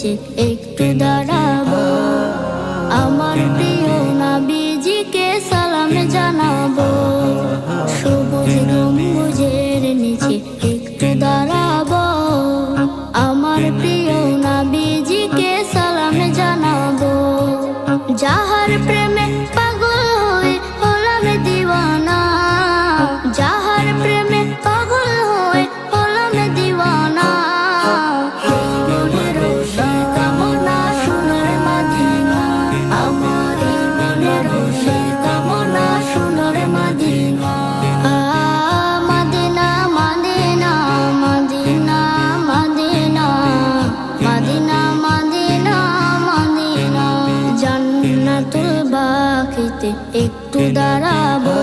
নিচে একটু দাঁড়াবো, আমার প্রিয় নবীজিকে সালাম জানাবো। সবুজ গম্বুজের নিচে একটু দাঁড়াবো, আমার প্রিয় নবীজিকে সালাম জানাবো। যাহার প্রেমে পাগল হয়ে হলাম দিওয়ানা, যাহার প্রেমে পাগল হয়ে হলাম দিওয়ানা। এই মনের সেই কামনা সোনার মদিনা, আমার এই মনের সেই কামনা সোনার Medina. Medina Medina Medina Medina Medina Medina Medina. জান্নাতুল বাকিতে একটু দাঁড়াবো,